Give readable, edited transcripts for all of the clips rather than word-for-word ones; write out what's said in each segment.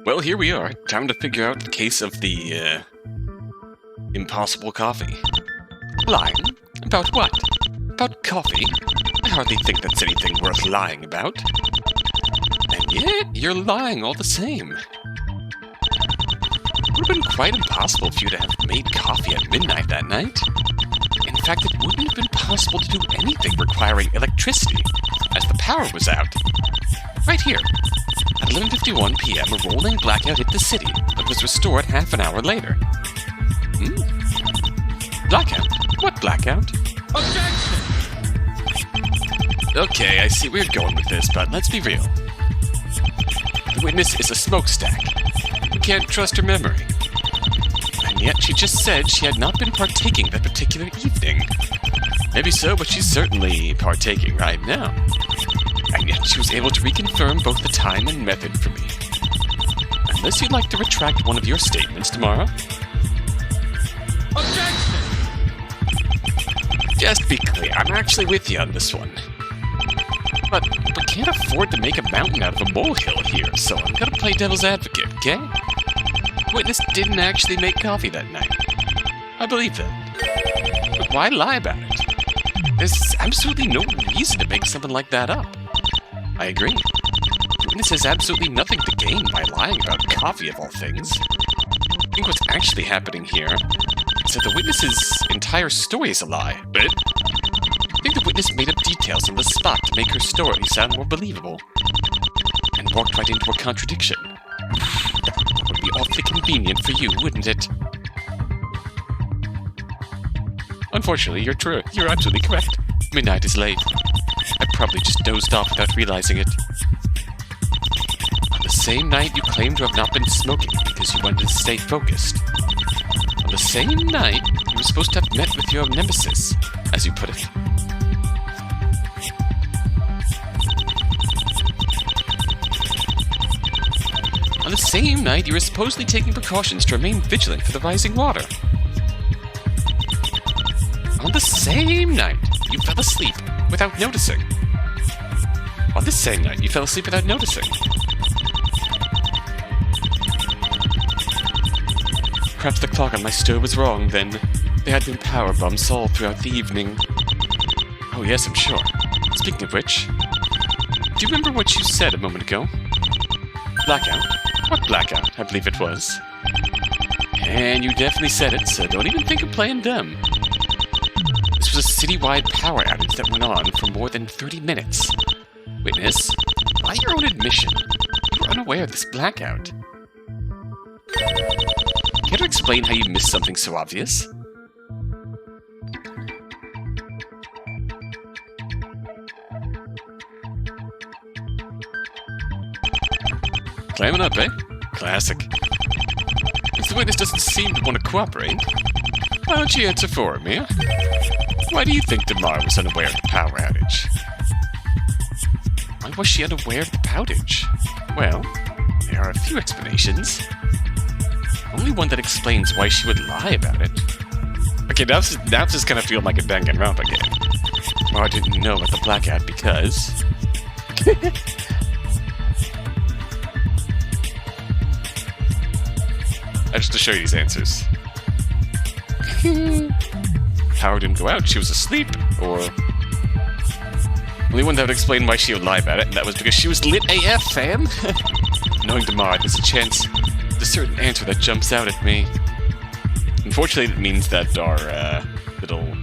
Well, here we are. Time to figure out the case of the, impossible coffee. Lying? About what? About coffee? I hardly think that's anything worth lying about. And yet, you're lying all the same. It would have been quite impossible for you to have made coffee at midnight that night. In fact, it wouldn't have been possible to do anything requiring electricity, as the power was out. Right here. At 11:51 p.m., a rolling blackout hit the city, but was restored half an hour later. Blackout? What blackout? Objection! Okay, I see where you're going with this, but let's be real. The witness is a smokestack. We can't trust her memory. And yet she just said she had not been partaking that particular evening. Maybe so, but she's certainly partaking right now. And yet she was able to reconfirm both the time and method for me. Unless you'd like to retract one of your statements, Damara. Objection! Just be clear, I'm actually with you on this one. But we can't afford to make a mountain out of a molehill here, so I'm gonna play devil's advocate, okay? Witness didn't actually make coffee that night. I believe that. But why lie about it? There's absolutely no reason to make something like that up. I agree. The witness has absolutely nothing to gain by lying about coffee of all things. I think what's actually happening here is that the witness's entire story is a lie, but I think the witness made up details on the spot to make her story sound more believable, and walked right into a contradiction. That would be awfully convenient for you, wouldn't it? Unfortunately, you're true. You're absolutely correct. Midnight is late. I probably just dozed off without realizing it. On the same night you claimed to have not been smoking because you wanted to stay focused. On the same night, you were supposed to have met with your nemesis, as you put it. On the same night, you were supposedly taking precautions to remain vigilant for the rising water. On the same night, you fell asleep without noticing. On the same night, you fell asleep without noticing. Perhaps the clock on my stove was wrong, then. There had been power bumps all throughout the evening. Oh yes, I'm sure. Speaking of which, do you remember what you said a moment ago? Blackout? What blackout? I believe it was. And you definitely said it, so don't even think of playing dumb. This was a citywide power outage that went on for more than 30 minutes. Witness, by your own admission, you were unaware of this blackout. Care to explain how you missed something so obvious? Climbing up, eh? Classic. If the witness doesn't seem to want to cooperate, why don't you answer for him, eh? Why do you think Damara was unaware of the power outage? Why was she unaware of the outage? Well, there are a few explanations. Only one that explains why she would lie about it. Okay, now this is gonna feel like a Danganronpa game. Damara didn't know about the blackout because... Just to show you these answers. Power didn't go out, she was asleep, or... Only one that would explain why she would lie about it, and that was because she was lit AF, fam! Knowing Damara, there's a chance there's a certain answer that jumps out at me. Unfortunately, it means that our, little...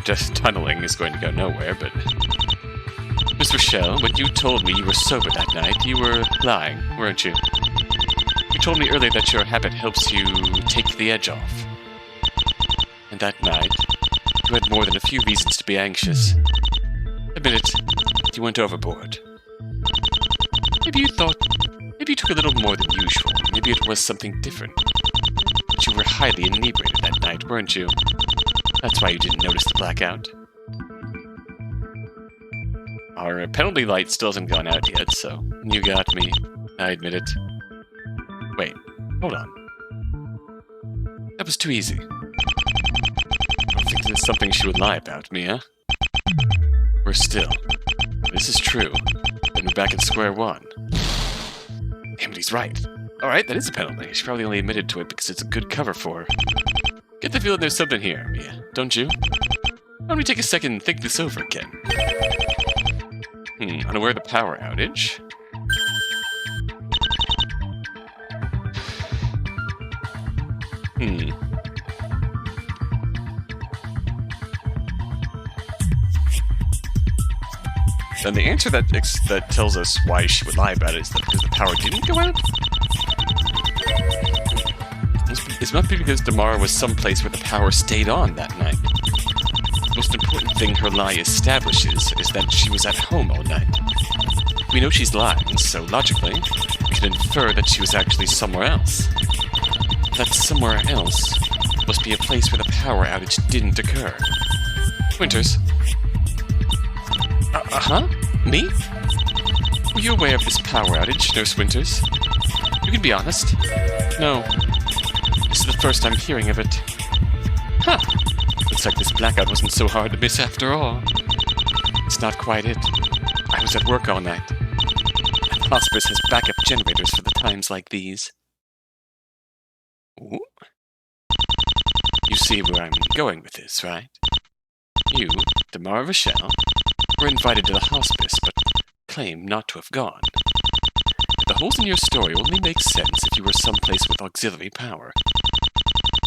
just tunneling is going to go nowhere, but... Miss Rochelle, when you told me you were sober that night, you were lying, weren't you? You told me earlier that your habit helps you take the edge off. And that night, you had more than a few reasons to be anxious. Admit it, you went overboard. Maybe you took a little more than usual. Maybe it was something different. But you were highly inebriated that night, weren't you? That's why you didn't notice the blackout. Our penalty light still hasn't gone out yet, so you got me. I admit it. Wait, hold on. That was too easy. I think there's something she would lie about, Mia. Worse still, if this is true, then we're back at square one. Damn it, he's right. Alright, that is a penalty. She probably only admitted to it because it's a good cover for her. Get the feeling there's something here, yeah, don't you? Why don't we take a second and think this over again? Unaware of the power outage. Then the answer that tells us why she would lie about it is that because the power didn't go out? It must be because Damara was someplace where the power stayed on that night. The most important thing her lie establishes is that she was at home all night. We know she's lying, so logically, we can infer that she was actually somewhere else. That somewhere else must be a place where the power outage didn't occur. Winters. Uh-huh? Me? Were you aware of this power outage, Nurse Winters? You can be honest. No. This is the first I'm hearing of it. Huh. Looks like this blackout wasn't so hard to miss after all. It's not quite it. I was at work all night. The hospice has backup generators for the times like these. Ooh. You see where I'm going with this, right? You, Damara Rochelle, were invited to the hospice, but claim not to have gone. But the holes in your story only make sense if you were someplace with auxiliary power.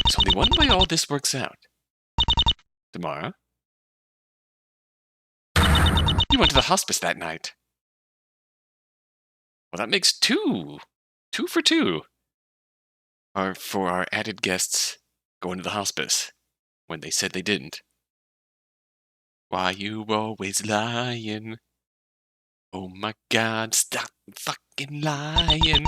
There's only one way all this works out. Damara? You went to the hospice that night. Well, that makes two. 2 for 2. For our added guests going to the hospice when they said they didn't. Why you always lying? Oh my God, stop fucking lying.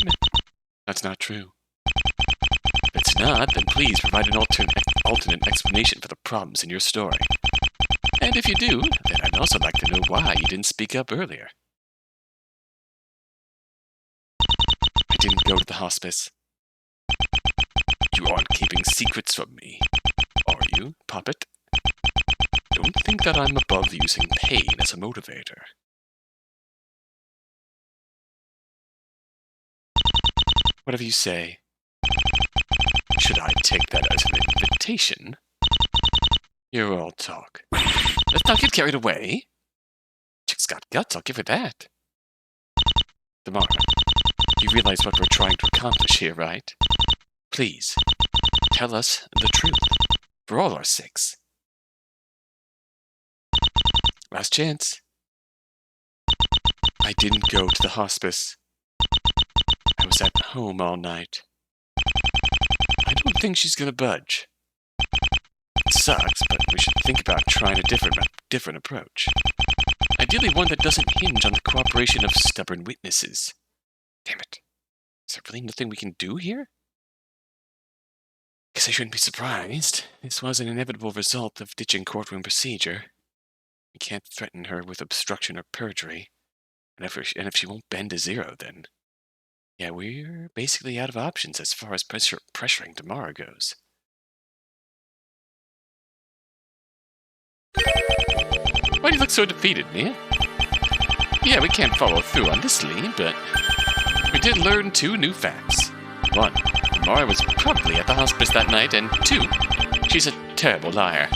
That's not true. If it's not, then please provide an alternate explanation for the problems in your story. And if you do, then I'd also like to know why you didn't speak up earlier. I didn't go to the hospice. You aren't keeping secrets from me, are you, puppet? Don't think that I'm above using pain as a motivator. Whatever you say. Should I take that as an invitation? You're all talk. Let's not get carried away. Chick's got guts, I'll give her that. Damara, you realize what we're trying to accomplish here, right? Please, tell us the truth, for all our sakes. Last chance. I didn't go to the hospice. I was at home all night. I don't think she's gonna budge. It sucks, but we should think about trying a different approach. Ideally one that doesn't hinge on the cooperation of stubborn witnesses. Damn it. Is there really nothing we can do here? Guess I shouldn't be surprised. This was an inevitable result of ditching courtroom procedure. We can't threaten her with obstruction or perjury. And if she won't bend to zero, then... yeah, we're basically out of options as far as pressuring Damara goes. Why do you look so defeated, Mia? Yeah, we can't follow through on this lead, but we did learn 2 new facts. 1, Damara was probably at the hospice that night, and 2, she's a terrible liar.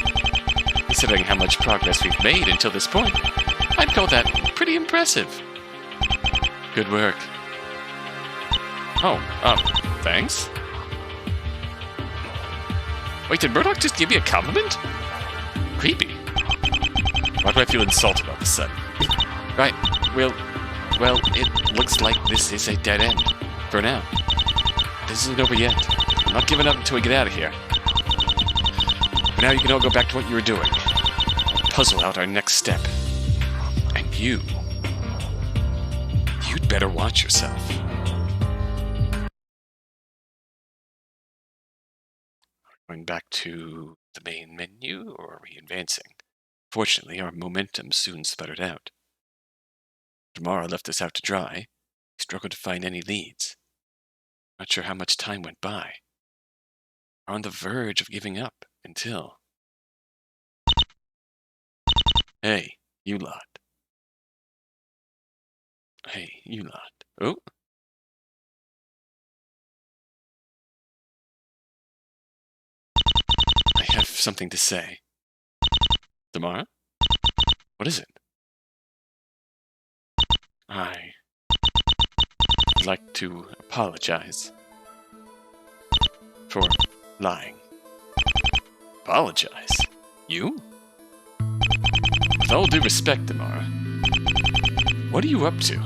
Considering how much progress we've made until this point, I'd call that pretty impressive. Good work. Oh, thanks? Wait, did Murdoch just give me a compliment? Creepy. Why do I feel insulted all of a sudden? Right, well, it looks like this is a dead end. For now. This isn't over yet. I'm not giving up until we get out of here. For now, you can all go back to what you were doing. Puzzle out our next step. And you'd better watch yourself. Going back to the main menu, or are we advancing? Fortunately, our momentum soon sputtered out. Damara left us out to dry. We struggled to find any leads. Not sure how much time went by. We're on the verge of giving up until... Hey, you lot. Hey, you lot. Oh? something to say. Damara? What is it? I'd like to apologize for lying. Apologize? You? With all due respect, Damara, what are you up to?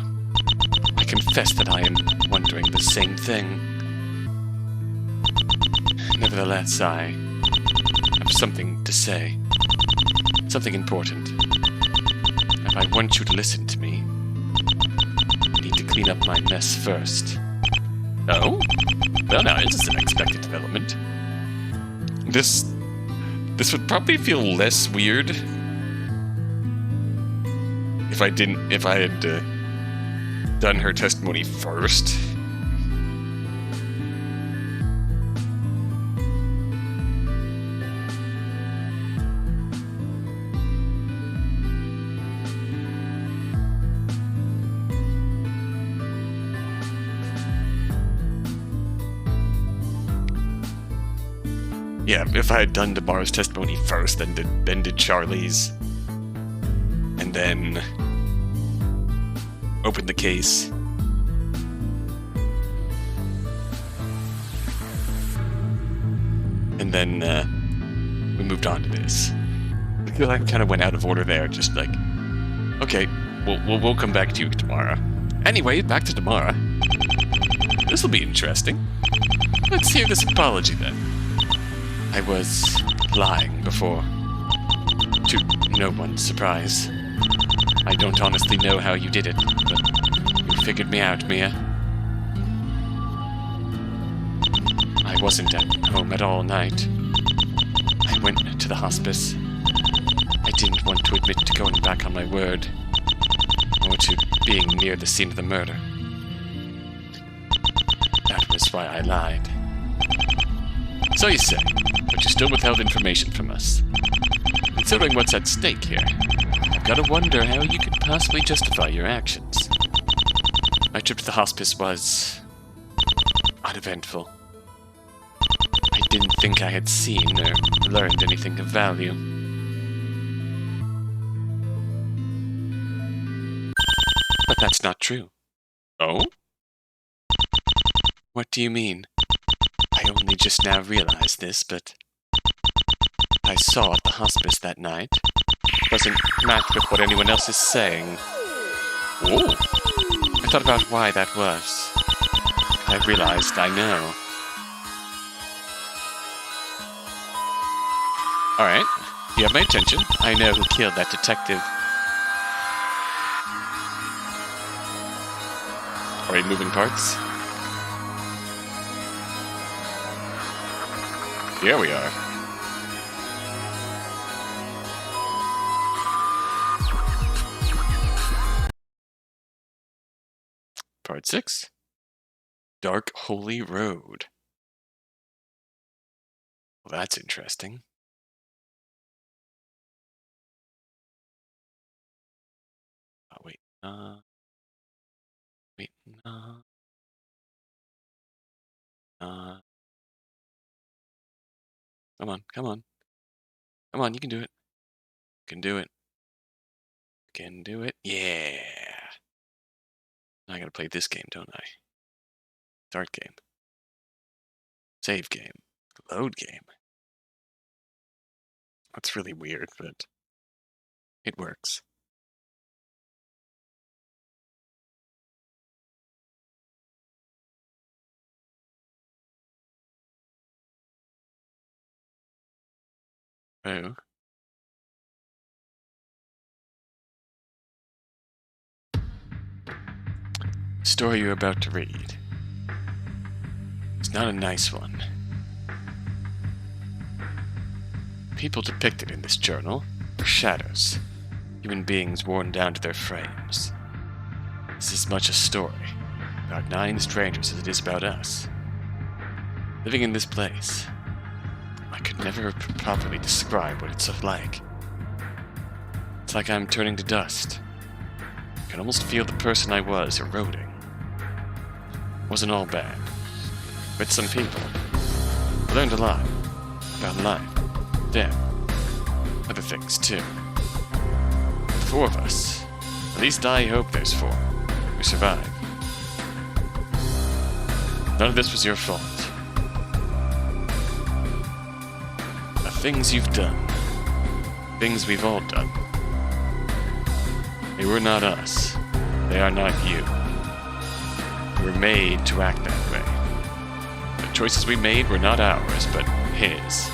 I confess that I am wondering the same thing. Nevertheless, I have something to say. Something important. If I want you to listen to me, I need to clean up my mess first. Oh? Well, now, this is an unexpected development. This would probably feel less weird if I had done her testimony first. Yeah, if I had done Damara's testimony first, then did Charlie's, and then opened the case, and then we moved on to this. I feel like I kind of went out of order there, just like, okay, we'll come back to you tomorrow. Anyway, back to Damara. This will be interesting. Let's hear this apology then. I was lying before, to no one's surprise. I don't honestly know how you did it, but you figured me out, Mia. I wasn't at home at all night. I went to the hospice. I didn't want to admit to going back on my word, or to being near the scene of the murder. That was why I lied. So you say, but you still withheld information from us. Considering what's at stake here, I've got to wonder how you could possibly justify your actions. My trip to the hospice was uneventful. I didn't think I had seen or learned anything of value. But that's not true. Oh? What do you mean? I only just now realized this, but I saw at the hospice that night doesn't match with what anyone else is saying. Oh! I thought about why that was. I realized I know. Alright, you have my attention. I know who killed that detective. Alright, moving parts. Here we are. Part 6. Dark Holy Road. Well, that's interesting. Oh, wait. Come on, come on. Come on, you can do it. You can do it. You can do it. Yeah. I gotta play this game, don't I? Start game. Save game. Load game. That's really weird, but it works. Oh. The story you're about to read. It's not a nice one. People depicted in this journal are shadows, human beings worn down to their frames. It's as much a story about 9 strangers as it is about us. Living in this place, I could never properly describe what it's like. It's like I'm turning to dust. I can almost feel the person I was eroding. It wasn't all bad. Met some people. I learned a lot about life, Damn. Other things, too. 4 of us. At least I hope there's 4. We survive. None of this was your fault. The things you've done. Things we've all done. They were not us. They are not you. We were made to act that way. The choices we made were not ours, but his.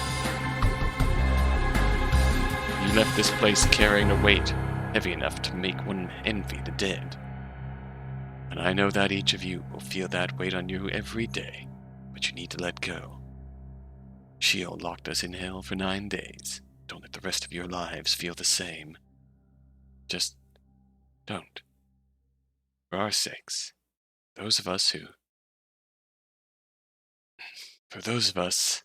You left this place carrying a weight heavy enough to make one envy the dead. And I know that each of you will feel that weight on you every day, but you need to let go. Sheol locked us in hell for 9 days. Don't let the rest of your lives feel the same. Just don't. For our sakes. Those of us who... For those of us...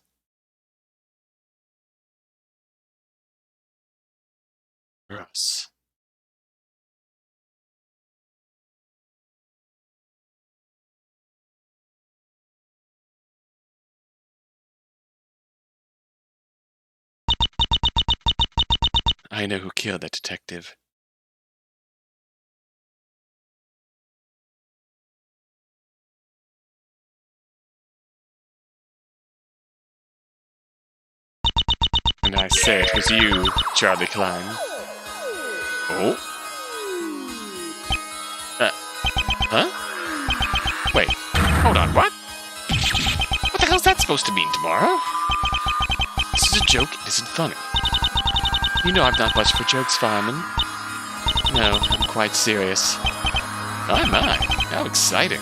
For us. I know who killed that detective. And I say it was you, Charlie Klein. Oh? Huh? Wait, hold on, what? What the hell's that supposed to mean, Damara? This is a joke, it isn't funny. You know I'm not much for jokes, fireman. No, I'm quite serious. My, how exciting.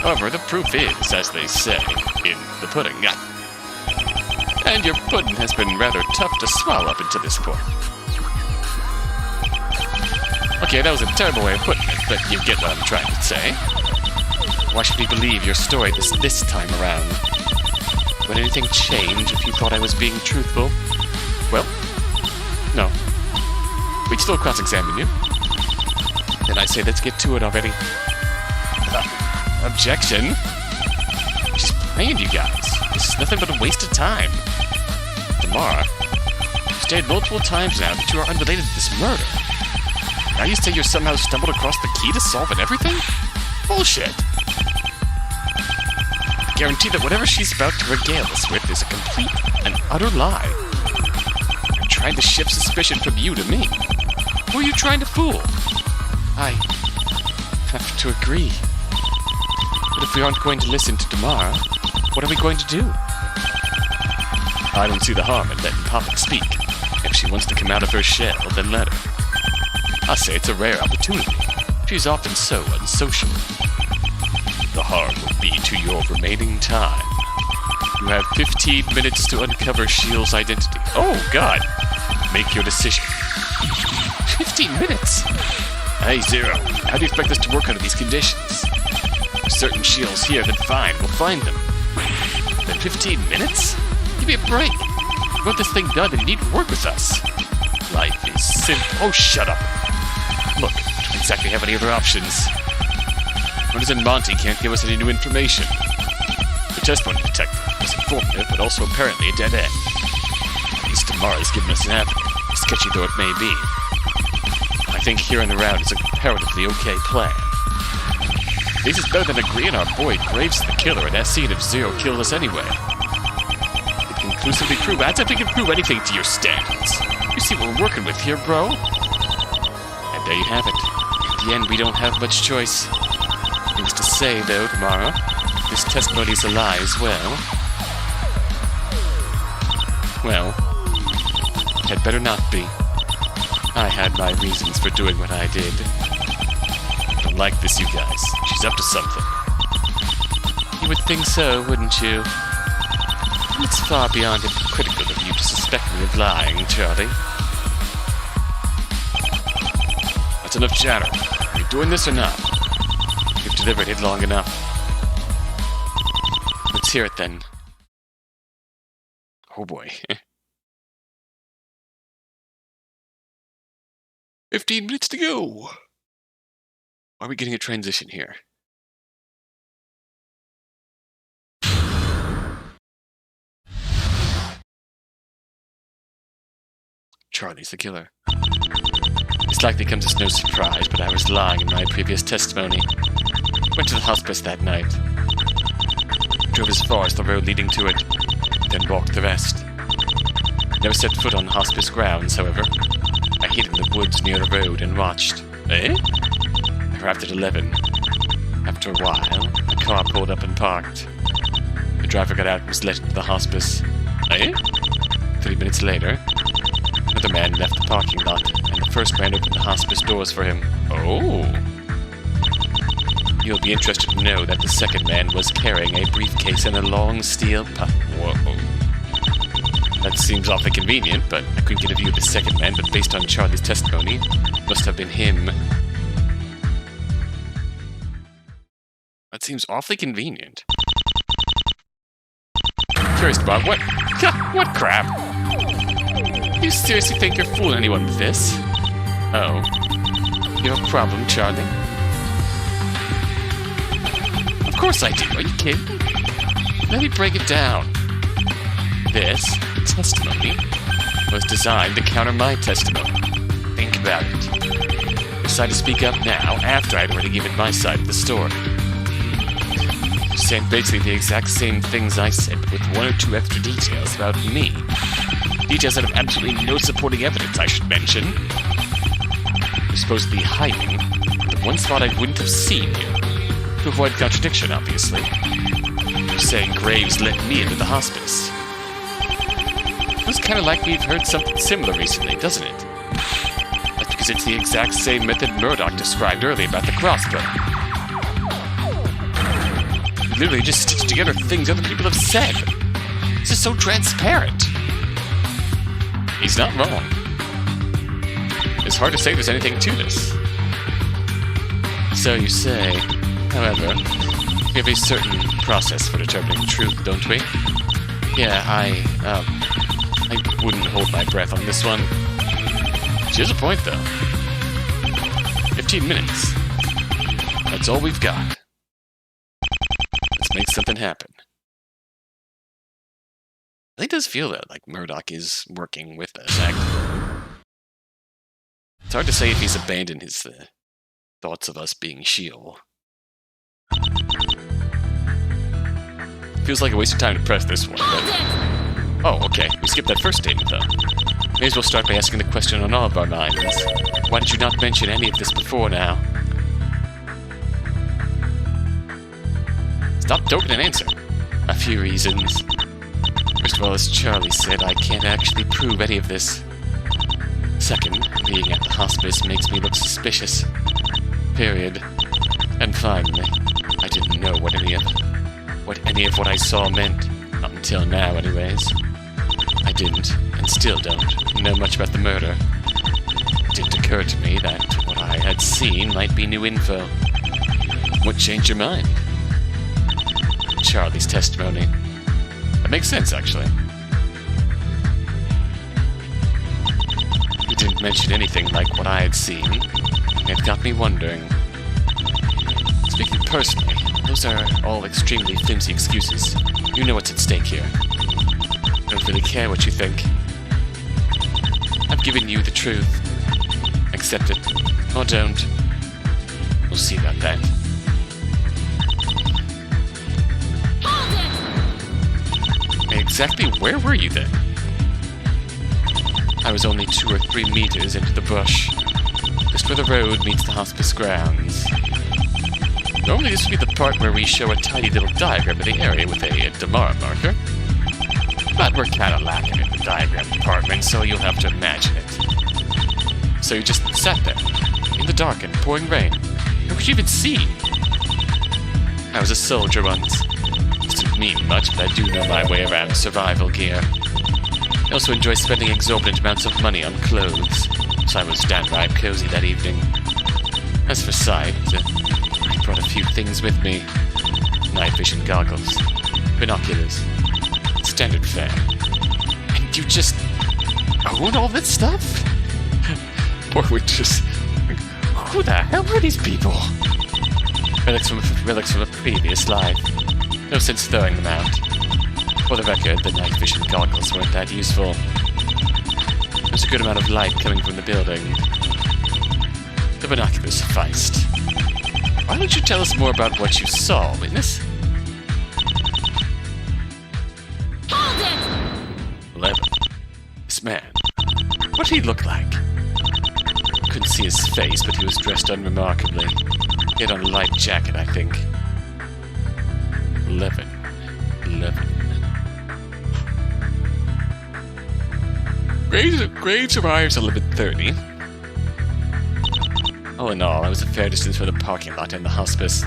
However, the proof is, as they say, in the pudding. And your pudding has been rather tough to swallow up until this point. Okay, that was a terrible way of putting it, but you get what I'm trying to say. Why should we believe your story this time around? Would anything change if you thought I was being truthful? Well, no. We'd still cross-examine you. Then I say let's get to it already. Objection? She's playing you guys. This is nothing but a waste of time. Damara, you've stated multiple times now that you are unrelated to this murder. Now you say you somehow stumbled across the key to solving everything? Bullshit. I guarantee that whatever she's about to regale us with is a complete and utter lie. You're trying to shift suspicion from you to me. Who are you trying to fool? I have to agree. But if we aren't going to listen to Damara, what are we going to do? I don't see the harm in letting Papa speak. If she wants to come out of her shell, then let her. I say it's a rare opportunity. She's often so unsocial. The harm would be to your remaining time. You have 15 minutes to uncover Sheol's identity. Oh, God! Make your decision. 15 minutes? Hey, Zero. How do you expect us to work under these conditions? If certain Sheol's here, then fine, we'll find them. Then 15 minutes? Give me a break. You want this thing done and you need to work with us. Life is simple. Oh, shut up. Look, I don't exactly have any other options. Runners and Monty can't give us any new information. The testimony detective was informative, but also apparently a dead end. At least Damara's given us an avenue, sketchy though it may be. I think hearing around is a comparatively okay plan. This is better than agreeing our boy Graves is the killer and seeing if Zero killed us anyway. It conclusively prove as if we can prove anything to your standards. You see what we're working with here, bro? And there you have it. In the end, we don't have much choice. Things to say, though, Damara. This testimony's a lie as well. Well, had better not be. I had my reasons for doing what I did. Don't like this, you guys. She's up to something. You would think so, wouldn't you? It's far beyond hypocritical of you to suspect me of lying, Charlie. That's enough chatter. Are you doing this or not? You've delivered it long enough. Let's hear it then. Oh boy. 15 minutes to go! Are we getting a transition here? Charlie's the killer. This likely comes as no surprise, but I was lying in my previous testimony. Went to the hospice that night. Drove as far as the road leading to it, then walked the rest. Never set foot on the hospice grounds, however. I hid in the woods near the road and watched. Eh? I arrived at 11. After a while, a car pulled up and parked. The driver got out and was let into the hospice. Eh? 3 minutes later, another man left the parking lot, and the first man opened the hospice doors for him. Oh! You'll be interested to know that the second man was carrying a briefcase and a long steel Whoa. That seems awfully convenient, but I couldn't get a view of the second man, but based on Charlie's testimony, it must have been him. That seems awfully convenient. Curious about what? What crap? You seriously think you're fooling anyone with this? Oh. You have a problem, Charlie? Of course I do. Are you kidding? Let me break it down. This testimony was designed to counter my testimony. Think about it. I decided to speak up now after I'd already given my side of the story. You're saying basically the exact same things I said, but with 1 or 2 extra details about me. Details that have absolutely no supporting evidence, I should mention. You're supposedly hiding the one spot I wouldn't have seen here. To avoid contradiction, obviously. You're saying Graves let me into the hospice. It's kind of like we've heard something similar recently, doesn't it? That's because it's the exact same method Murdoch described earlier about the crossbow. You literally just stitch together things other people have said. This is so transparent. He's not wrong. It's hard to say there's anything to this. So you say, however, we have a certain process for determining the truth, don't we? Yeah, I wouldn't hold my breath on this one. She has a point, though. 15 minutes. That's all we've got. Let's make something happen. I think it does feel that, like, Murdoch is working with us, actively. It's hard to say if he's abandoned his thoughts of us being Sheol. Feels like a waste of time to press this one, but... Oh, okay. We skipped that first statement, though. May as well start by asking the question on all of our minds. Why did you not mention any of this before now? Stop token and answer. A few reasons. First of all, as Charlie said, I can't actually prove any of this. Second, being at the hospice makes me look suspicious. Period. And finally, I didn't know what any of what I saw meant. Not until now, anyways. I didn't, and still don't, know much about the murder. It didn't occur to me that what I had seen might be new info. What changed your mind? Charlie's testimony. That makes sense, actually. He didn't mention anything like what I had seen. It got me wondering. Speaking personally, those are all extremely flimsy excuses. You know what's at stake here. I don't really care what you think. I've given you the truth. Accept it, or don't. We'll see about that. Exactly where were you then? I was only 2 or 3 meters into the bush, just where the road meets the hospice grounds. Normally this would be the part where we show a tiny little diagram of the area with a Damara marker. But we're kinda lacking in the diagram department, so you'll have to imagine it. So you just sat there, in the dark and pouring rain. How could you even see? I was a soldier once. This didn't mean much, but I do know my way around survival gear. I also enjoy spending exorbitant amounts of money on clothes, so I was downright cozy that evening. As for sight, I brought a few things with me. Night vision goggles, binoculars, standard fare. And you just own all this stuff? Or we just... Who the hell are these people? Relics from a previous life. No sense throwing them out. For the record, the night vision goggles weren't that useful. There's a good amount of light coming from the building. The binoculars sufficed. Why don't you tell us more about what you saw, witness? Hold it! 11. This man. What did he look like? Couldn't see his face, but he was dressed unremarkably. He had on a light jacket, I think. 11. Graves arrives at 11:30. All in all, I was a fair distance from the parking lot and the hospice.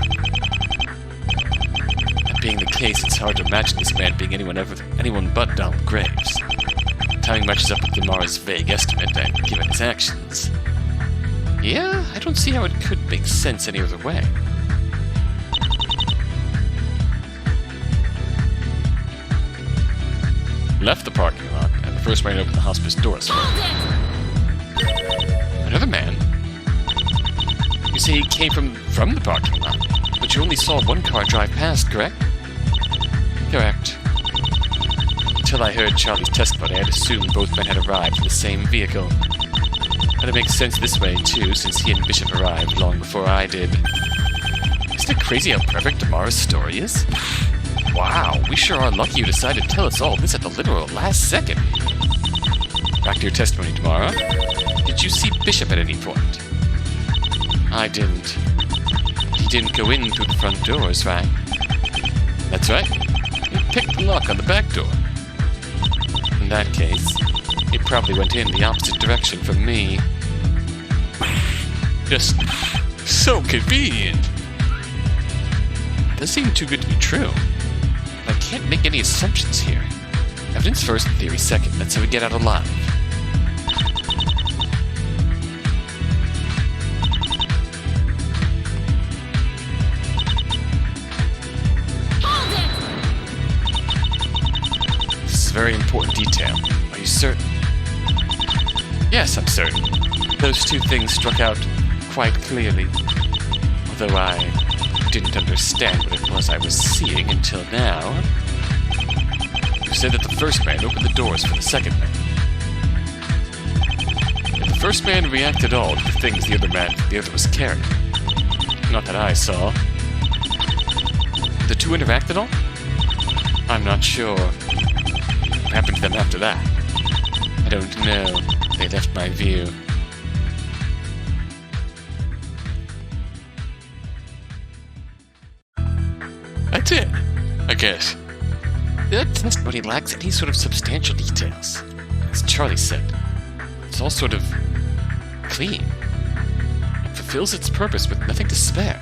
That being the case, it's hard to imagine this man being anyone but Donald Graves. Timing matches up with Damara's vague estimate, and given his actions. Yeah, I don't see how it could make sense any other way. Left the parking lot, and the first man opened the hospice doors. Another man? You say he came from the parking lot, but you only saw one car drive past, correct? Correct. Until I heard Charlie's testimony, I'd assumed both men had arrived in the same vehicle. But it makes sense this way, too, since he and Bishop arrived long before I did. Isn't it crazy how perfect Damara's story is? Wow, we sure are lucky you decided to tell us all this at the literal last second. Back to your testimony, Damara. Did you see Bishop at any point? I didn't. He didn't go in through the front doors, right? That's right. He picked the lock on the back door. In that case, he probably went in the opposite direction from me. Just so convenient. This seemed too good to be true. But I can't make any assumptions here. Evidence first, theory second. That's how we get out alive. This is a very important detail. Are you certain? Yes, I'm certain. Those two things struck out quite clearly. Although I didn't understand what it was I was seeing until now. You said that the first man opened the doors for the second man. And the first man reacted all to the things the other was carrying. Not that I saw. Did the two interact at all? I'm not sure. What happened to them after that? I don't know. They left my view. That's it, I guess. That testimony lacks any sort of substantial details. As Charlie said, it's all sort of clean. It fulfills its purpose with nothing to spare.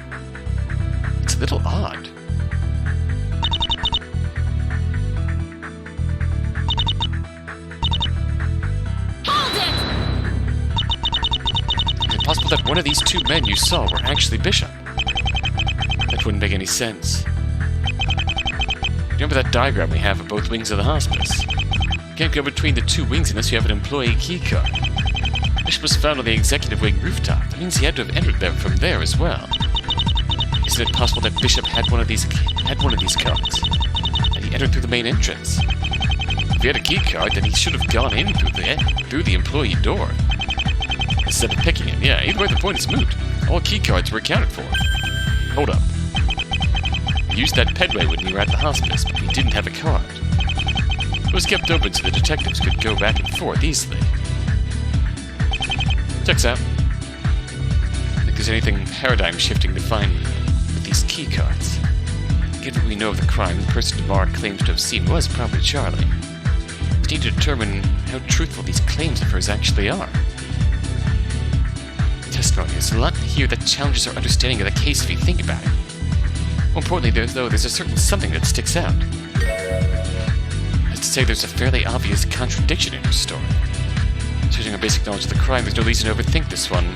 It's a little odd. Is it possible that one of these two men you saw were actually Bishop? That wouldn't make any sense. Remember that diagram we have of both wings of the hospice? You can't go between the two wings unless you have an employee keycard. Bishop was found on the executive wing rooftop. That means he had to have entered them from there as well. Isn't it possible that Bishop had one of these cards, and he entered through the main entrance? If he had a keycard, then he should have gone in through the employee door instead of picking it. Yeah, either way, the point is moot. All keycards were accounted for. Hold up. We used that pedway when we were at the hospice, but we didn't have a card. It was kept open so the detectives could go back and forth easily. Checks out. I think there's anything paradigm-shifting to find with these keycards. Given what we know of the crime, the person Damara claims to have seen was probably Charlie. We need to determine how truthful these claims of hers actually are. Testimony. There's a lot here that challenges our understanding of the case if you think about it. More importantly, there's a certain something that sticks out. As to say, there's a fairly obvious contradiction in her story. Judging our basic knowledge of the crime, there's no reason to overthink this one.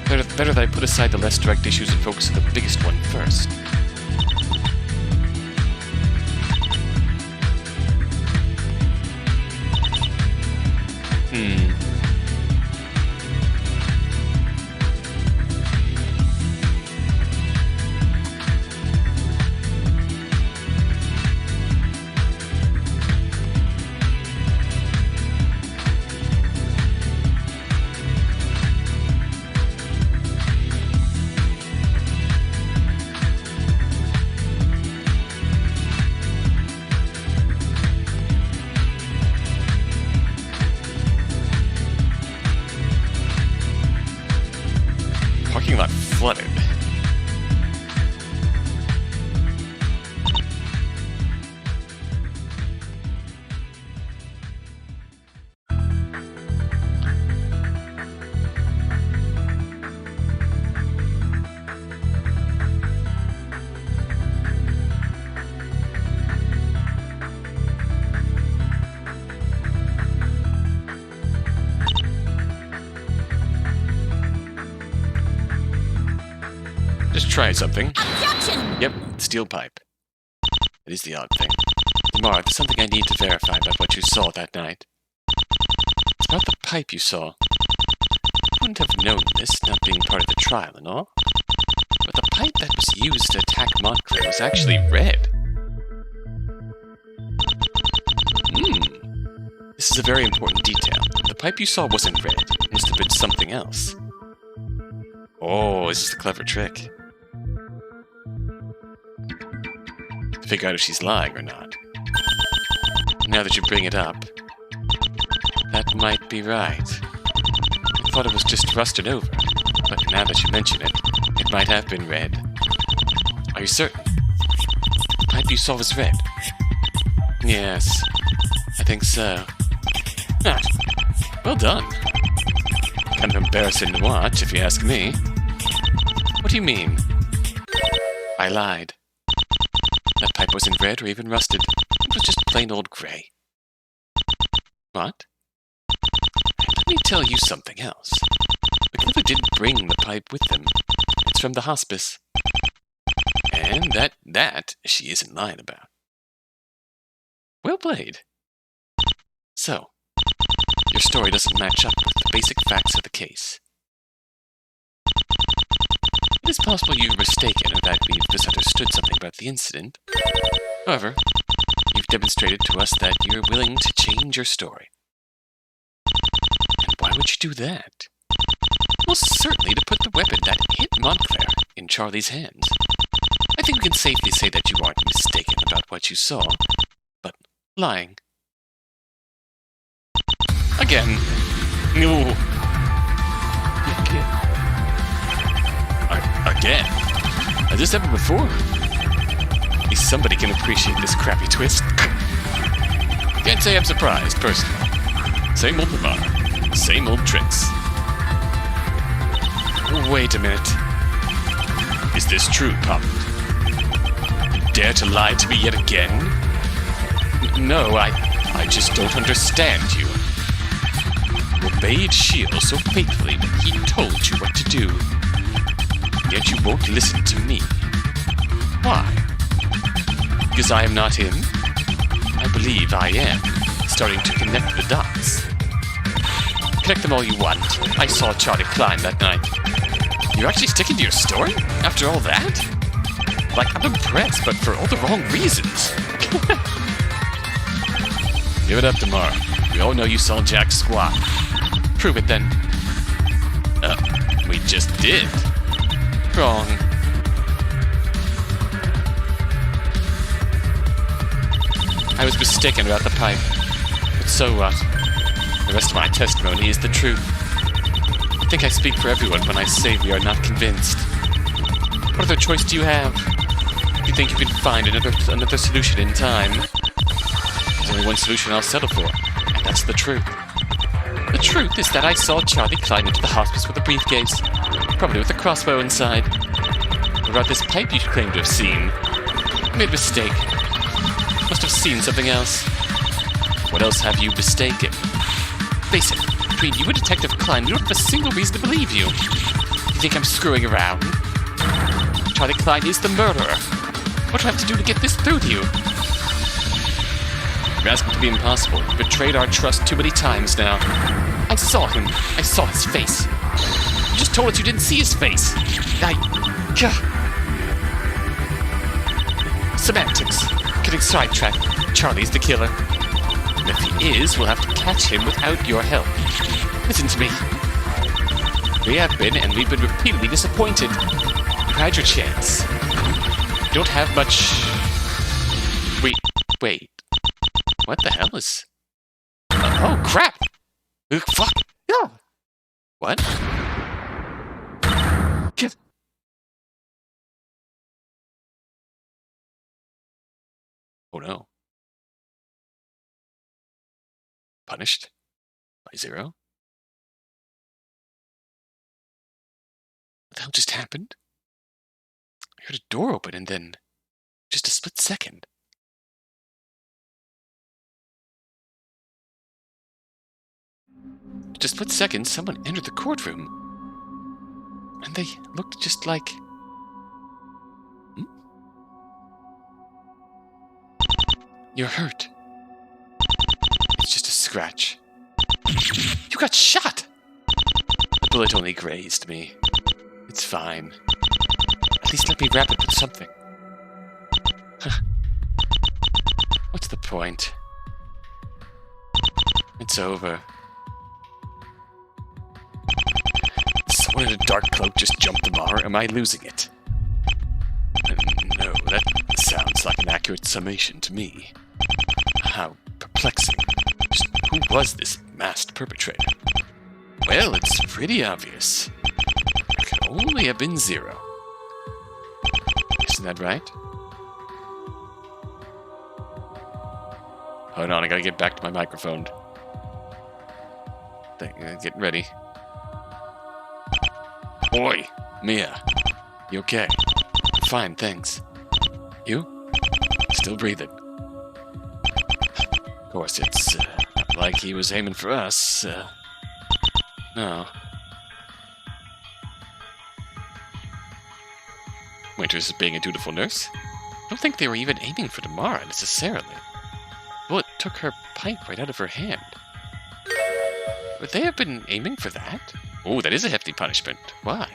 Better that I put aside the less direct issues and focus on the biggest one first. try something. Objection! Yep, steel pipe. It is the odd thing. Damara, there's something I need to verify about what you saw that night. It's about the pipe you saw. You wouldn't have known this, not being part of the trial and all. But the pipe that was used to attack Montclair was actually red. This is a very important detail. The pipe you saw wasn't red. It must have been something else. Oh, this is the clever trick. To figure out if she's lying or not. Now that you bring it up, that might be right. I thought it was just rusted over, but now that you mention it, it might have been red. Are you certain? The pipe you saw was red? Yes, I think so. Ah, well done. Kind of embarrassing to watch, if you ask me. What do you mean? I lied. That pipe wasn't red or even rusted. It was just plain old gray. What? Let me tell you something else. The killer didn't bring the pipe with them. It's from the hospice. And that she isn't lying about. Well played. So, your story doesn't match up with the basic facts of the case. It is possible you were mistaken or that we've misunderstood something about the incident. However, you've demonstrated to us that you're willing to change your story. And why would you do that? Well, certainly to put the weapon that hit Montclair in Charlie's hands. I think we can safely say that you aren't mistaken about what you saw, but lying. Again. No. Again? Has this happened before? At least somebody can appreciate this crappy twist. Can't say I'm surprised, personally. Same old Damara. Same old tricks. Wait a minute. Is this true, Pop? You dare to lie to me yet again? No, I just don't understand you. You obeyed Shield so faithfully when he told you what to do. Yet you won't listen to me. Why? Because I am not him? I believe I am. Starting to connect the dots. Connect them all you want. I saw Charlie Klein that night. You're actually sticking to your story? After all that? Like, I'm impressed, but for all the wrong reasons. Give it up, Damara. We all know you saw Jack squat. Prove it, then. We just did. Wrong. I was mistaken about the pipe. But so what? The rest of my testimony is the truth. I think I speak for everyone when I say we are not convinced. What other choice do you have? You think you can find another solution in time? There's only one solution I'll settle for, and that's the truth. The truth is that I saw Charlie climb into the hospice with a briefcase, probably with a crossbow inside. What about this pipe you claim to have seen? You made a mistake. Must have seen something else. What else have you mistaken? Face it, between you and Detective Klein, we don't have a single reason to believe you. You think I'm screwing around? Charlie Klein is the murderer. What do I have to do to get this through to you? You're asking to be impossible. You betrayed our trust too many times now. I saw him. I saw his face. You just told us you didn't see his face. Semantics. Getting sidetracked. Charlie's the killer. And if he is, we'll have to catch him without your help. Listen to me. We have been, and we've been repeatedly disappointed. You had your chance. You don't have much... Wait. What the hell is... oh, crap! Fuck! Yeah! What? Get... oh no. Punished? By Zero? What the hell just happened? I heard a door open and then... just a split second. Just a split second, someone entered the courtroom. And they looked just like... You're hurt. It's just a scratch. You got shot! The bullet only grazed me. It's fine. At least let me wrap it with something. What's the point? It's over. Someone in a dark cloak just jumped Damara. Am I losing it? No, that sounds like an accurate summation to me. How perplexing. Just who was this masked perpetrator? Well, it's pretty obvious. It could only have been Zero. Isn't that right? Hold on, I gotta get back to my microphone. Get ready. Oi, Mia. You okay? Fine, thanks. You? Still breathing. Of course, it's not like he was aiming for us. No. Winters is being a dutiful nurse. I don't think they were even aiming for Damara necessarily. Bullet took her pipe right out of her hand. Would they have been aiming for that? Oh, that is a hefty punishment. Why?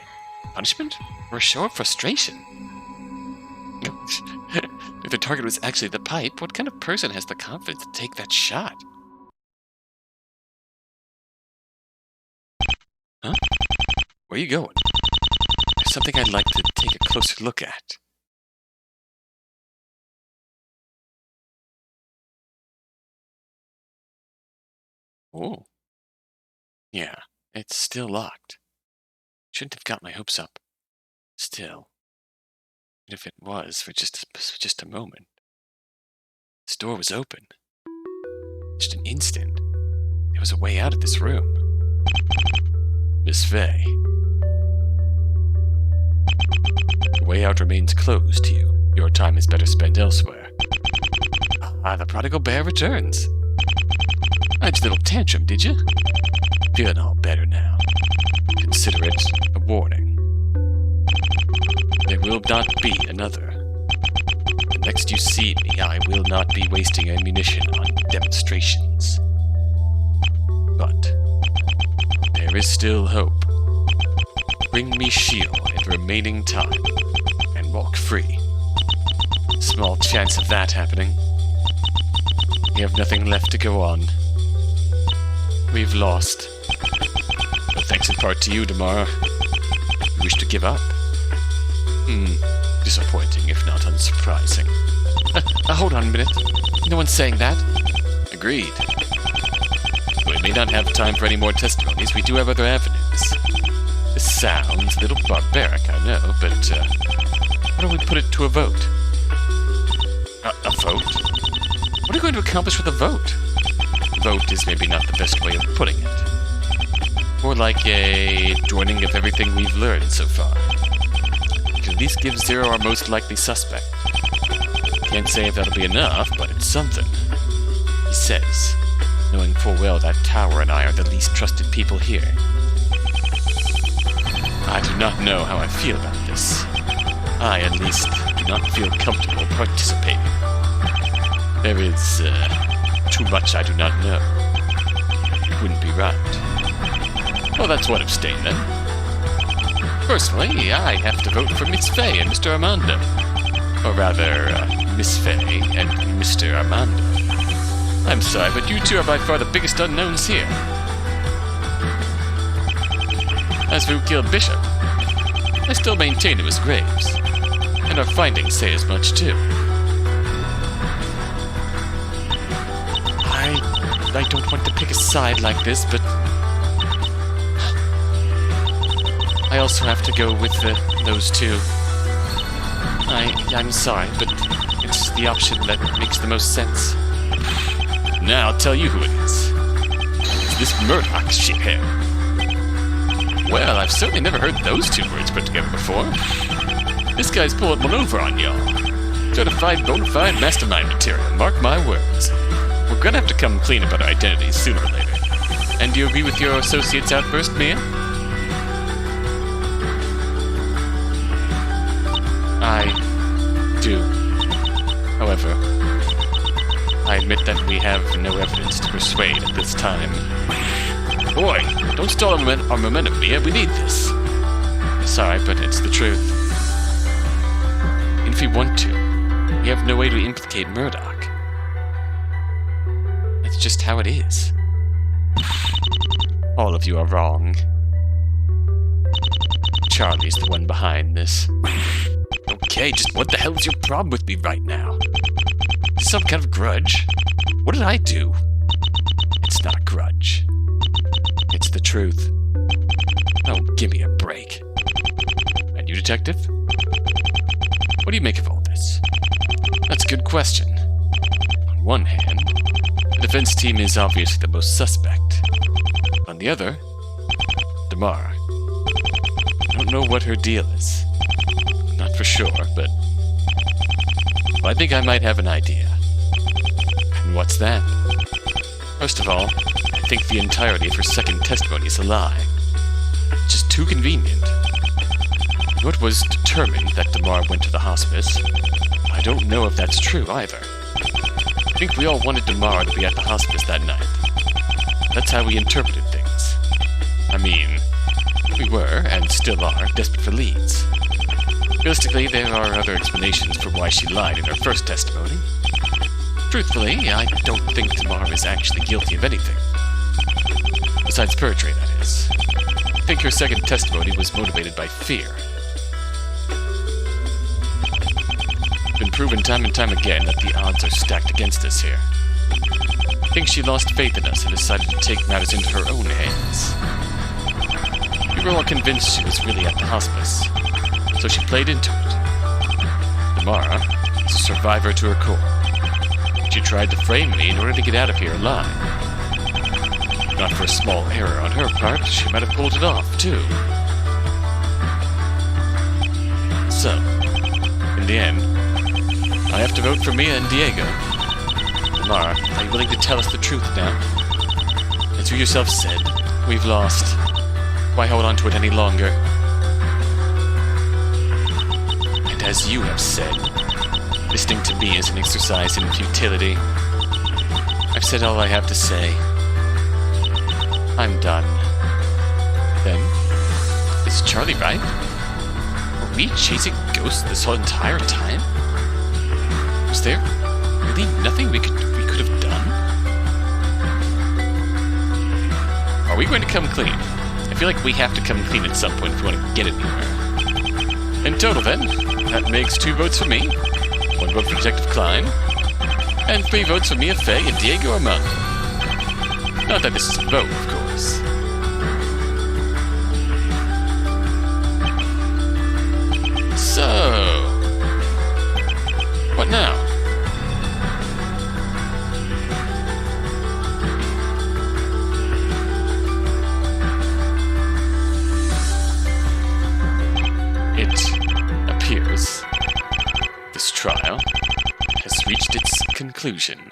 Punishment? Or a show of frustration? If the target was actually the pipe, what kind of person has the confidence to take that shot? Huh? Where are you going? There's something I'd like to take a closer look at. Oh. Yeah, it's still locked. Shouldn't have got my hopes up. Still. And if it was for just a moment. This door was open. Just an instant. There was a way out of this room. Miss Faye. The way out remains closed to you. Your time is better spent elsewhere. Ah, the prodigal bear returns. I had a little tantrum, did you? Feeling all better now. Consider it a warning. There will not be another. The next you see me, I will not be wasting ammunition on demonstrations. But there is still hope. Bring me Shield and remaining time, and walk free. Small chance of that happening. We have nothing left to go on. We've lost. But thanks in part to you, Damara. You wish to give up? Disappointing, if not unsurprising. Hold on a minute. No one's saying that. Agreed. We may not have time for any more testimonies. We do have other avenues. This sounds a little barbaric, I know, but why don't we put it to a vote? A vote? What are you going to accomplish with a vote? Vote is maybe not the best way of putting it. More like a joining of everything we've learned so far. We can at least give Zero our most likely suspect. Can't say if that'll be enough, but it's something. He says, knowing full well that Tower and I are the least trusted people here. I do not know how I feel about this. I, at least, do not feel comfortable participating. There is, too much I do not know. It wouldn't be right. Well, that's one abstain, then. Personally, I have to vote for Miss Faye and Mr. Armando. Or rather, Miss Faye and Mr. Armando. I'm sorry, but you two are by far the biggest unknowns here. As for who killed Bishop, I still maintain it was Graves. And our findings say as much, too. I don't want to pick a side like this, but I also have to go with those two. I'm sorry, but it's the option that makes the most sense. Now I'll tell you who it is. It's this Murdoch shithead. Well, I've certainly never heard those two words put together before. This guy's pulling one over on y'all. Certified bona fide mastermind material, mark my words. We're gonna have to come clean about our identities sooner or later. And do you agree with your associate's outburst, Mia? I do. However, admit that we have no evidence to persuade at this time. Boy, don't stall our momentum, Mia. We need this. Sorry, but it's the truth. And if we want to, we have no way to implicate Murdoch. That's just how it is. All of you are wrong. Charlie's the one behind this. Okay, just what the hell is your problem with me right now? Is this some kind of grudge? What did I do? It's not a grudge. It's the truth. Oh, give me a break. And you, detective? What do you make of all this? That's a good question. On one hand, the defense team is obviously the most suspect. On the other, Damara. I don't know what her deal is. Not for sure, but I think I might have an idea. And what's that? First of all, I think the entirety of her second testimony is a lie. It's just too convenient. Though it was determined that Damara went to the hospice, I don't know if that's true either. I think we all wanted Damara to be at the hospice that night. That's how we interpreted things. I mean, we were, and still are, desperate for leads. Realistically, there are other explanations for why she lied in her first testimony. Truthfully, I don't think Damara is actually guilty of anything. Besides perjury, that is. I think her second testimony was motivated by fear. It's been proven time and time again that the odds are stacked against us here. I think she lost faith in us and decided to take matters into her own hands. We were all convinced she was really at the hospice, so she played into it. Damara is a survivor to her core. She tried to frame me in order to get out of here alive. Not for a small error on her part, she might have pulled it off, too. So, in the end, I have to vote for Mia and Diego. Damara, are you willing to tell us the truth now? As you yourself said, we've lost. Why hold on to it any longer? And as you have said, listening to me is an exercise in futility. I've said all I have to say. I'm done. Then, is Charlie right? Were we chasing ghosts this whole entire time? Was there really nothing we could have done? Are we going to come clean? I feel like we have to come clean at some point if we want to get it anywhere. In total, then, that makes 2 votes for me, 1 vote for Detective Klein, and 3 votes for Mia Fey and Diego Armando. Not that this is a vote, of course. So, what now? It appears this trial has reached its conclusion.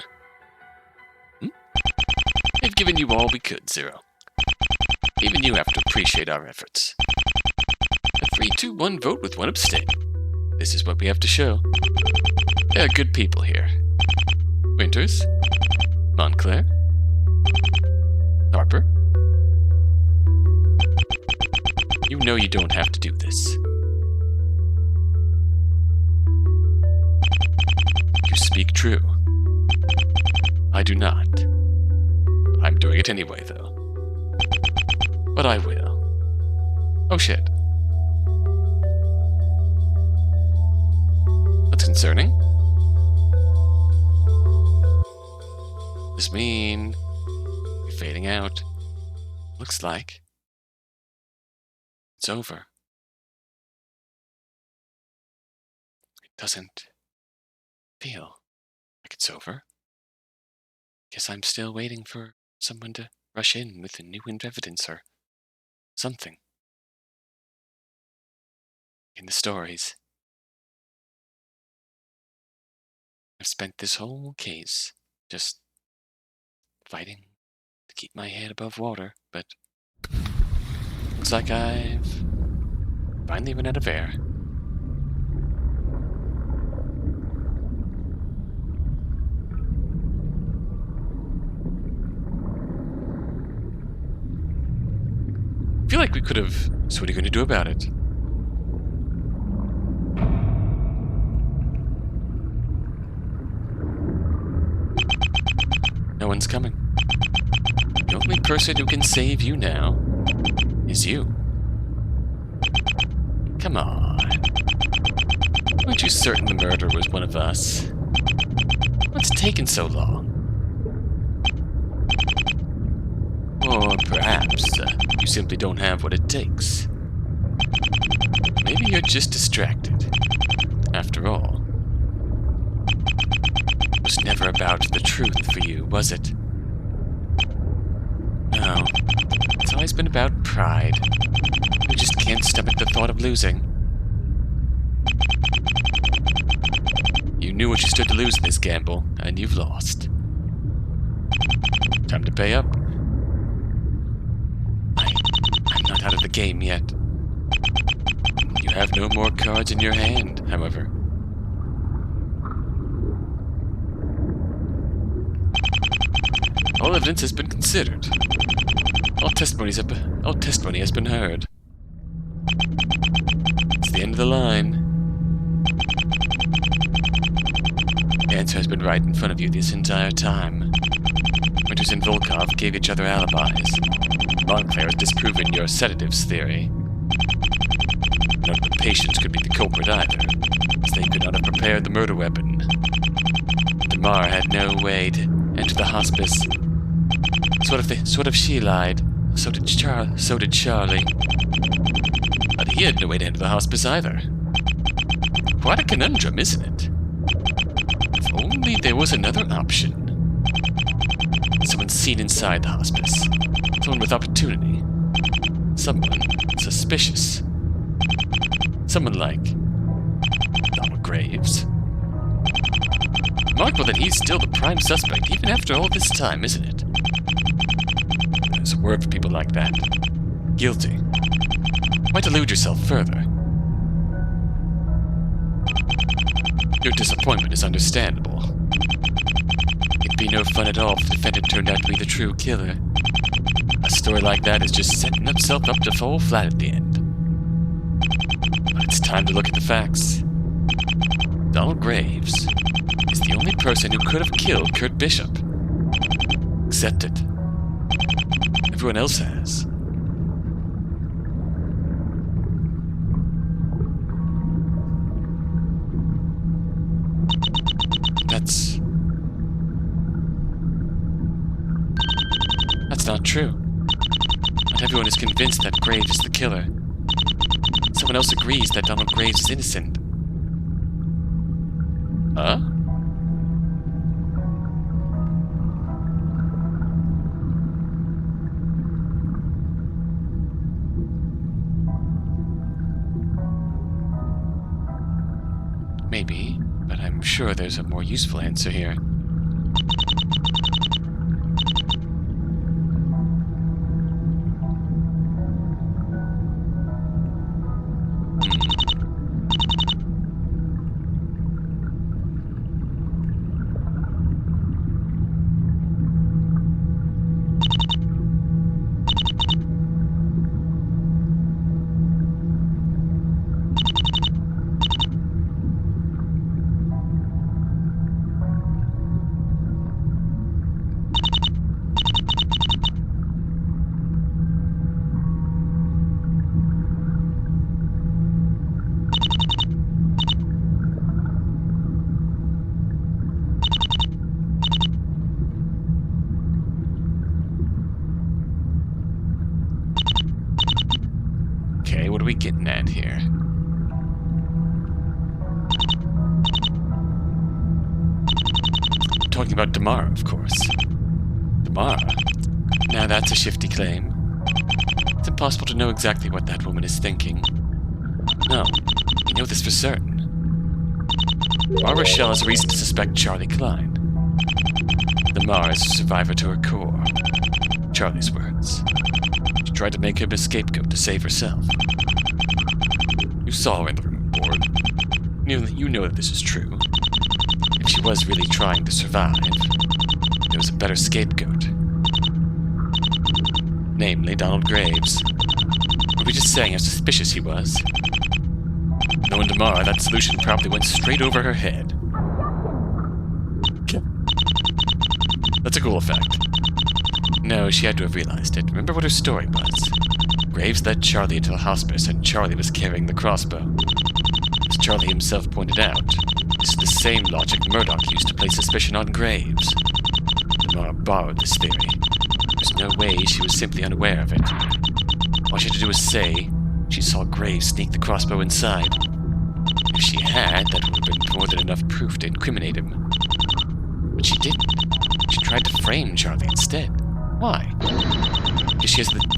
We've given you all we could, Zero. Even you have to appreciate our efforts. A 3-2-1 vote with 1 abstain. This is what we have to show. There are good people here. Winters, Montclair, Harper. You know you don't have to do this. You speak true. I do not. I'm doing it anyway, though. But I will. Oh shit. That's concerning. Does this mean you're fading out? Looks like it's over. It doesn't feel like it's over. Guess I'm still waiting for someone to rush in with a new evidence or something. In the stories, I've spent this whole case just fighting to keep my head above water, but looks like I've finally run out of air. feel like we could have... So what are you going to do about it? No one's coming. The only person who can save you now is you. Come on. Aren't you certain the murderer was one of us? What's taken so long? Or perhaps you simply don't have what it takes. Maybe you're just distracted. After all, it was never about the truth for you, was it? No, it's always been about pride. You just can't stomach the thought of losing. You knew what you stood to lose in this gamble, and you've lost. Time to pay up. I'm not out of the game yet. You have no more cards in your hand, however. All evidence has been considered. All testimony has been heard. It's the end of the line. The answer has been right in front of you this entire time. Winters and Volkov gave each other alibis. Montclair has disproven your sedatives theory. None of the patients could be the culprit either, as they could not have prepared the murder weapon. Damara had no way to enter the hospice. Sort of she lied. So did Charlie. But he had no way to enter the hospice either. Quite a conundrum, isn't it? If only there was another option. Someone seen inside the hospice. Someone with opportunity. Someone suspicious. Someone like Donald Graves. Remarkable that he's still the prime suspect, even after all this time, isn't it? There's a word for people like that. Guilty. Why delude yourself further? Your disappointment is understandable. It'd be no fun at all if the defendant turned out to be the true killer. A story like that is just setting itself up to fall flat at the end. But it's time to look at the facts. Donald Graves is the only person who could have killed Kurt Bishop. Accept it. Everyone else has. That's not true. Not everyone is convinced that Graves is the killer. Someone else agrees that Donald Graves is innocent. Huh? Maybe, but I'm sure there's a more useful answer here. Okay, what are we getting at here? I'm talking about Damara, of course. Damara? Now that's a shifty claim. It's impossible to know exactly what that woman is thinking. No, we know this for certain. Barbara Shell has reason to suspect Charlie Klein. Damara is a survivor to her core. Charlie's words. She tried to make him a scapegoat to save herself. You saw her in the room board. You know that this is true. If she was really trying to survive, there was a better scapegoat. Namely, Donald Graves. we just saying how suspicious he was? Knowing Damara, that solution probably went straight over her head. That's a cool effect. No, she had to have realized it. Remember what her story was. Graves led Charlie into the hospice, and Charlie was carrying the crossbow. As Charlie himself pointed out, this is the same logic Murdoch used to place suspicion on Graves. Damara borrowed this theory. There's no way she was simply unaware of it. All she had to do was say she saw Graves sneak the crossbow inside. If she had, that would have been more than enough proof to incriminate him. But she didn't. She tried to frame Charlie instead. Why? Because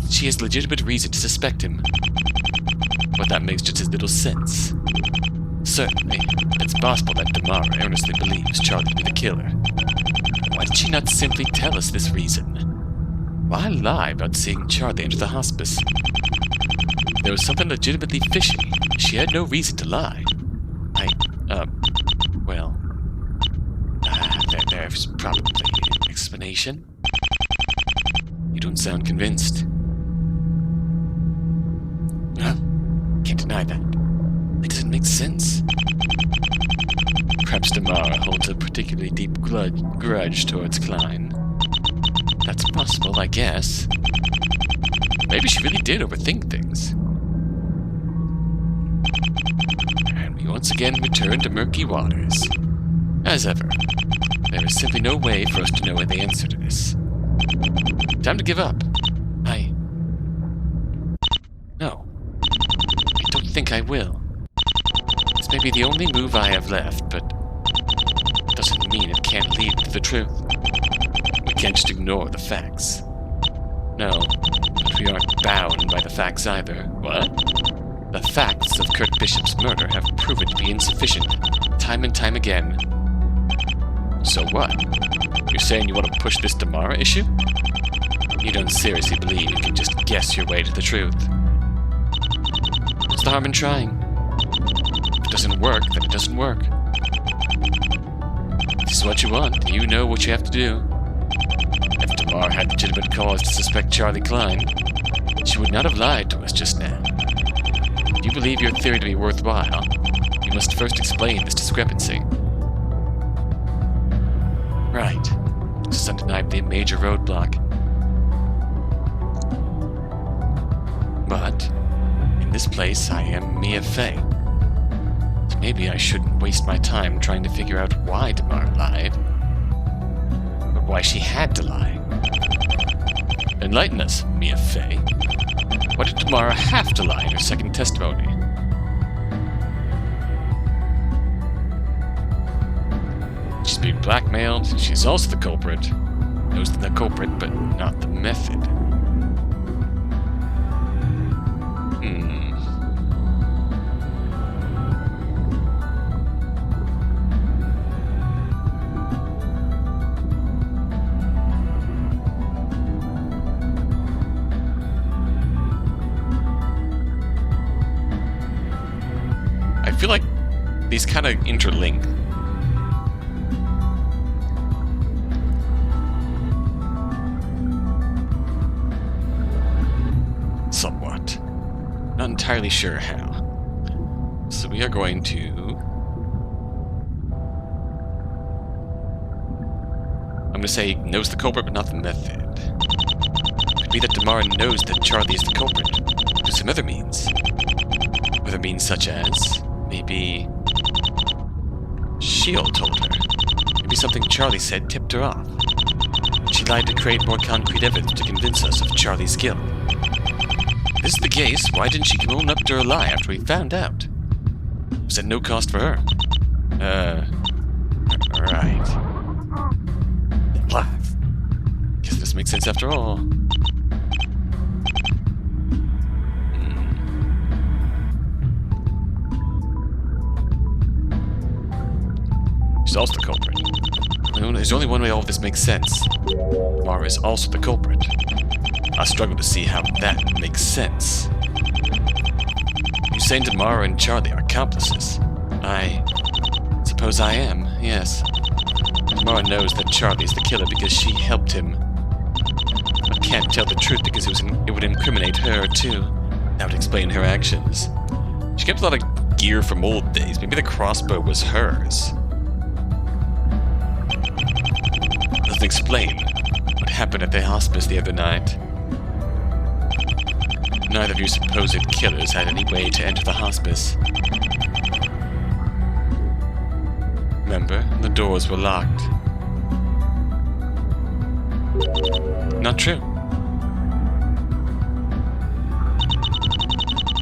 she has legitimate reason to suspect him. But that makes just as little sense. Certainly, it's possible that Damara earnestly believes Charlie to be the killer. Why did she not simply tell us this reason? Why lie about seeing Charlie enter the hospice? There was something legitimately fishy. She had no reason to lie. There's probably an explanation. You don't sound convinced. Can't deny that. It doesn't make sense. Perhaps Damara holds a particularly deep grudge towards Klein. That's possible, I guess. Maybe she really did overthink things. And we once again return to murky waters. As ever, there is simply no way for us to know the answer to this. Time to give up. No. I don't think I will. This may be the only move I have left, but it doesn't mean it can't lead to the truth. We can't just ignore the facts. No, but we aren't bound by the facts either. What? The facts of Kurt Bishop's murder have proven to be insufficient, time and time again. So what? You're saying you want to push this Damara issue? You don't seriously believe you can just guess your way to the truth. What's the harm in trying? If it doesn't work, then it doesn't work. This is what you want. You know what you have to do. If Damara had legitimate cause to suspect Charlie Klein, she would not have lied to us just now. If you believe your theory to be worthwhile, you must first explain this discrepancy. Right. This is undeniably a major roadblock. But, in this place, I am Mia Fey. So maybe I shouldn't waste my time trying to figure out why Damara lied. But why she had to lie. Enlighten us, Mia Fey. Why did Damara have to lie in her second testimony? She's being blackmailed. She's also the culprit. Knows the culprit, but not the method. I feel like these kind of interlink. Somewhat. Not entirely sure how. So we are going to... I'm going to say knows the culprit but not the method. Could be that Damara knows that Charlie is the culprit. Through some other means. Other means such as... maybe... Shield told her. Maybe something Charlie said tipped her off. She lied to create more concrete evidence to convince us of Charlie's guilt. If this is the case, why didn't she own up to her lie after we found out? Was at no cost for her? Right. Guess this makes sense after all. She's also the culprit. There's only one way all of this makes sense. Damara is also the culprit. I struggle to see how that makes sense. You saying Damara and Charlie are accomplices? I suppose I am, yes. Damara knows that Charlie is the killer because she helped him. But can't tell the truth because it would incriminate her, too. That would explain her actions. She kept a lot of gear from old days. Maybe the crossbow was hers. Doesn't explain what happened at the hospice the other night. Neither of your supposed killers had any way to enter the hospice. Remember, the doors were locked. Not true.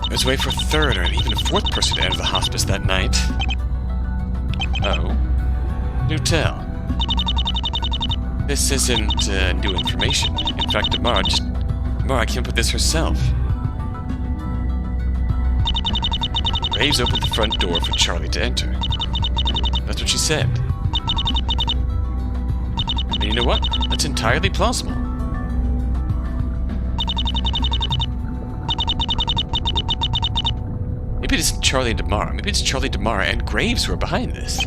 There's a way for a third or even a fourth person to enter the hospice that night. Oh. New tell. This isn't new information. In fact, Damara came up with this herself. Graves opened the front door for Charlie to enter. That's what she said. And you know what? That's entirely plausible. Maybe it isn't Charlie and Damara. Maybe it's Charlie, Damara, and Graves who are behind this.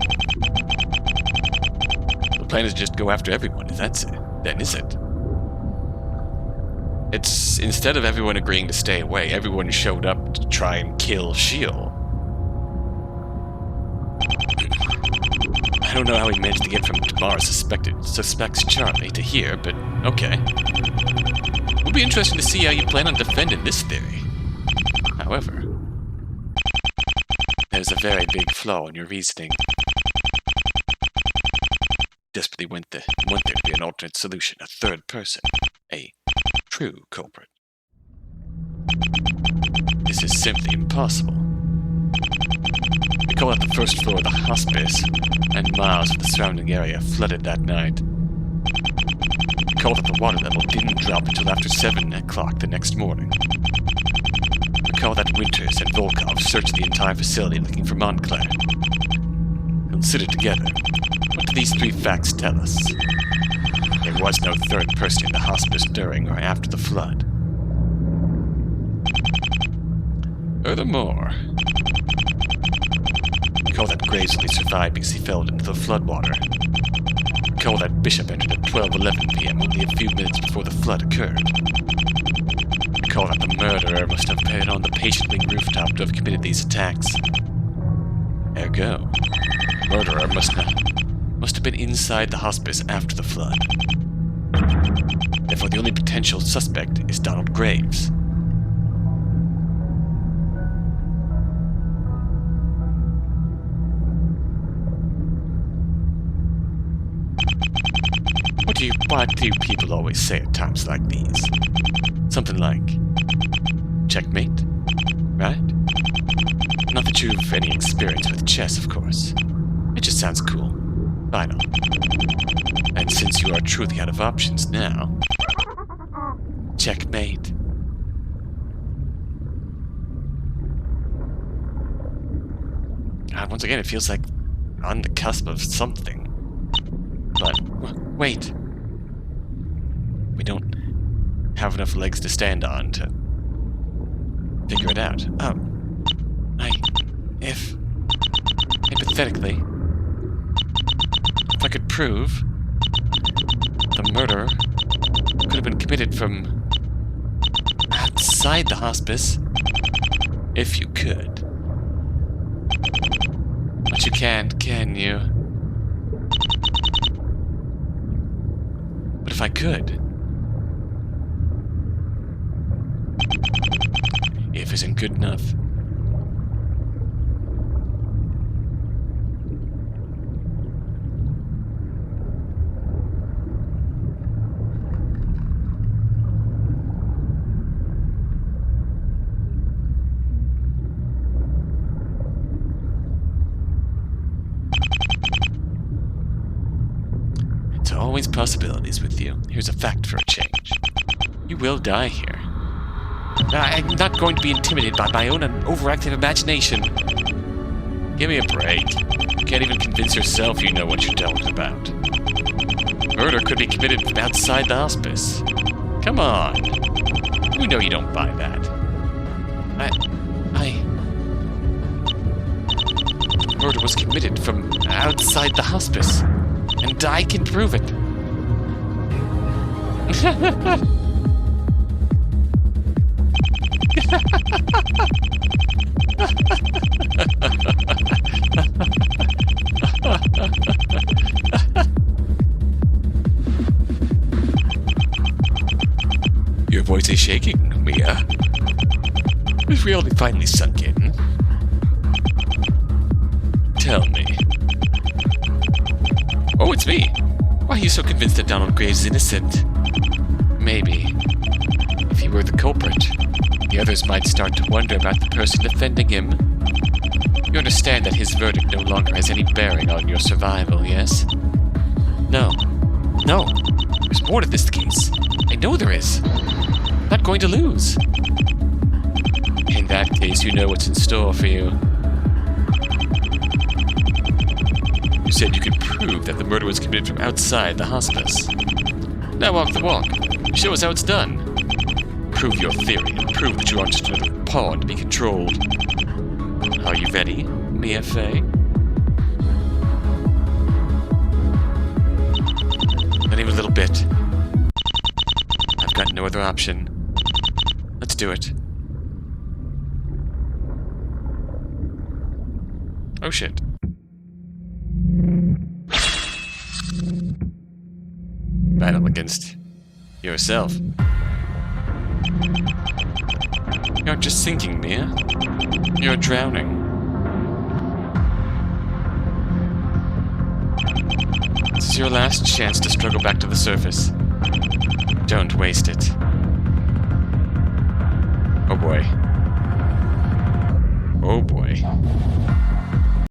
The plan is just go after everyone, if that's it. Then is it? It's instead of everyone agreeing to stay away, everyone showed up to try and kill Shield. I don't know how he managed to get from Damara suspects Charlie to here, but okay. It'll be interesting to see how you plan on defending this theory. However, there's a very big flaw in your reasoning. Desperately want there to be an alternate solution, a third person, a true culprit. This is simply impossible. We call it the first floor of the hospice, and miles of the surrounding area flooded that night. We call it the water level didn't drop until after 7 o'clock the next morning. We call that Winters and Volkov searched the entire facility looking for Montclair. Considered together, what do these three facts tell us? There was no third person in the hospice during or after the flood. Furthermore, we call that Graves only survived because he fell into the floodwater. We call that Bishop entered at 12:11 p.m. only a few minutes before the flood occurred. We call that the murderer must have been on the patient wing rooftop to have committed these attacks. Ergo, the murderer must have been inside the hospice after the flood. Therefore, the only potential suspect is Donald Graves. What do people always say at times like these? Something like, checkmate, right? Not that you've any experience with chess, of course. It just sounds cool. Final. And since you are truly out of options now, checkmate. God, once again, it feels like on the cusp of something. But, wait. We don't have enough legs to stand on to figure it out. Hypothetically, if I could prove the murder could have been committed from outside the hospice, if you could. But you can't, can you? But if I could... If isn't good enough. It's always possibilities with you. Here's a fact for a change. You will die here. I'm not going to be intimidated by my own overactive imagination. Give me a break. You can't even convince yourself you know what you're talking about. Murder could be committed from outside the hospice. Come on. You know you don't buy that. Murder was committed from outside the hospice. And I can prove it. Your voice is shaking, Mia. We've really finally sunk in. Tell me. Oh, it's me. Why are you so convinced that Donald Graves is innocent? Maybe. If he were the culprit, the others might start to wonder about the person defending him. You understand that his verdict no longer has any bearing on your survival, yes? No. No. There's more to this case. I know there is. I'm not going to lose. In that case, you know what's in store for you. You said you could prove that the murder was committed from outside the hospice. Now walk the walk. Show us how it's done. Prove your theory and prove that you aren't just another pawn to be controlled. Are you ready, Mia Fey? Not even a little bit. I've got no other option. Let's do it. Oh shit. Battle against yourself. You're not just sinking, Mia. You're drowning. This is your last chance to struggle back to the surface. Don't waste it. Oh boy. Oh boy.